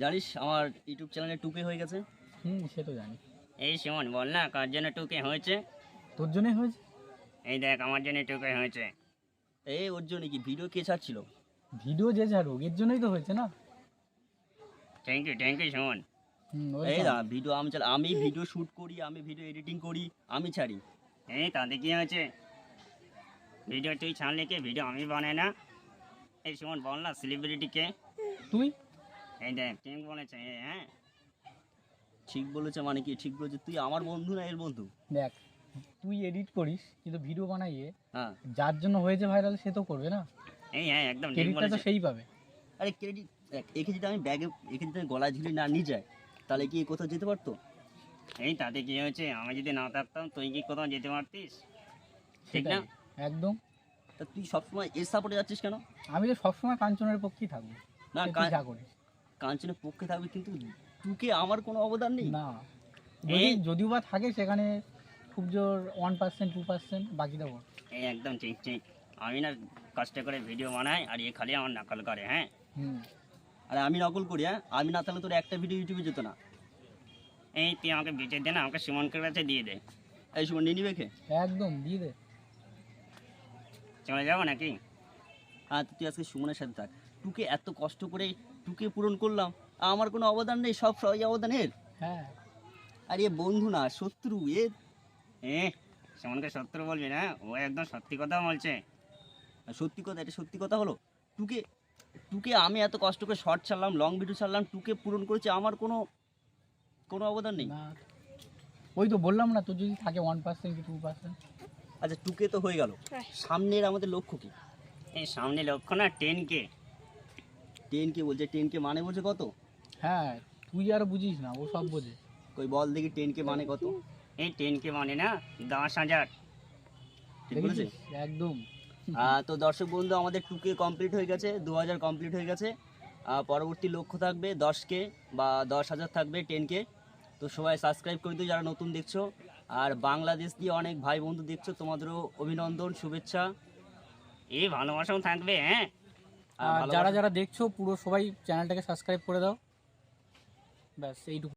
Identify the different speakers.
Speaker 1: জানিস আমার ইউটিউব চ্যানেলে 2K হয়ে গেছে।
Speaker 2: সে তো জানি।
Speaker 3: এই সুমন বল না কার জন্য 2K হয়েছে?
Speaker 2: তোর জন্যই হয়েছে।
Speaker 3: এই দেখ আমার জন্য 2K হয়েছে।
Speaker 1: এই ওর জন্য কি ভিডিও কে ছাড়ছিল?
Speaker 2: ভিডিও যে ছাড়ুক, এর জন্যই তো হয়েছে না।
Speaker 3: Thank you Suman.
Speaker 1: এই না ভিডিও আমি ভিডিও শুট করি, আমি ভিডিও এডিটিং করি, আমি ছাড়ি।
Speaker 3: এই তাতে কি হয়েছে? ভিডিও তুই ছাড়লে কে? ভিডিও আমি বানাই না। এই সুমন বল না সেলিব্রিটি কে?
Speaker 2: তুই
Speaker 3: এই দেখ ঠিক বলেছে হ্যাঁ।
Speaker 1: ঠিক বলেছে মানে কি ঠিক বলেছে? তুই আমার বন্ধু না এর বন্ধু?
Speaker 2: দেখ, তুই এডিট করিস কিন্তু ভিডিও বানাইয়ে
Speaker 1: হ্যাঁ।
Speaker 2: যার জন্য হয়েছে ভাইরাল সে তো করবে না।
Speaker 3: এই হ্যাঁ একদম ঠিক
Speaker 2: ক্রেডিটটা তো
Speaker 3: বলেছে।
Speaker 2: সেই পাবে।
Speaker 1: আরে ক্রেডিট একে যদি আমি ব্যাগে একে যদি আমি গলায় ঝুলি না নিয়ে যাই তাহলে কি এ কোথাও যেতে পারতো?
Speaker 3: এই তাতে কি হয়েছে? আমি যদি না থাকতাম তুই কি কোথাও যেতে পারতিস? ঠিক না?
Speaker 2: সেটাই, একদম।
Speaker 1: তা তুই সবসময় এর সাপোর্টে যাচ্ছিস কেন?
Speaker 2: আমি তো সবসময় কাঞ্চনের পক্ষেই থাকবো।
Speaker 1: না
Speaker 2: সে তুই যা করিস
Speaker 1: কাঞ্চনের পক্ষে থাকবে কিন্তু তুকে আমার কোনো অবদান নেই।
Speaker 2: না, যদিও বা থাকে সেখানে খুব জোর 1% 2%, বাকিটা বল।
Speaker 3: এই একদম ঠিক ঠিক। আমি না কষ্ট করে ভিডিও বানাই আর এ খালি আমার নকল করে হ্যাঁ।
Speaker 1: আরে আমি নকল করি? হ্যাঁ, আমি না থাকলে তোর একটা ভিডিও ইউটিউবে যেত না।
Speaker 3: এই তুই আমাকে বেঁচে দে না, আমাকে সুমনকে কাছে দিয়ে দে।
Speaker 1: এই সময় নিয়ে নিবে খে?
Speaker 2: একদম দিয়ে দে।
Speaker 3: চলে যাবো নাকি?
Speaker 1: হ্যাঁ, তো তুই আজকে সুমনের সাথে থাক। টুকে এত কষ্ট করে টুকে পূরণ করলাম, আমার কোনো অবদান নেই, সব সবাই অবদান এর।
Speaker 2: হ্যাঁ,
Speaker 1: আর এ বন্ধু না শত্রু এর।
Speaker 3: এ সুমনকে শত্রু বলবি না, ও একদম সত্যি কথা বলছে।
Speaker 1: সত্যি কথা, এটা সত্যি কথা হলো। টুকে টুকে আমি এত কষ্ট করে শর্ট ছাড়লাম, লং ভিডিও ছাড়লাম, টুকে পূরণ করেছে, আমার কোনো কোনো অবদান নেই।
Speaker 2: না ওই তো বললাম না, তোর যদি থাকে 1% কি 2%।
Speaker 1: আচ্ছা টুকে তো হয়ে গেল, সামনের আমাদের লক্ষ্য কি?
Speaker 3: এই সামনে লক্ষ্য না 10K।
Speaker 1: 10K বলছে, 10K মানে বলছে কত?
Speaker 2: হ্যাঁ, তুই আর বুঝিস না, ও সব বোঝে।
Speaker 1: কই বল দেখি 10K মানে কত?
Speaker 3: এই 10K মানে না 10,000।
Speaker 1: ঠিক বলেছে?
Speaker 2: দেখেছিস? একদম।
Speaker 1: তো দর্শক বন্ধু আমাদের 2K কমপ্লিট হয়ে গেছে, 2000 কমপ্লিট হয়ে গেছে। পরবর্তী লক্ষ্য থাকবে 10K বা 10,000 থাকবে 10K। তো সবাই সাবস্ক্রাইব করে দিও যারা নতুন দেখছো। আর বাংলাদেশ দিয়ে অনেক ভাই বন্ধু দেখছো, তোমাদেরও অভিনন্দন, শুভেচ্ছা।
Speaker 3: এই ভালোবাসাও থাকবে হ্যাঁ।
Speaker 2: আর যারা যারা দেখছো পুরো সবাই চ্যানেলটাকে সাবস্ক্রাইব করে দাও। ব্যাস এইটুকু।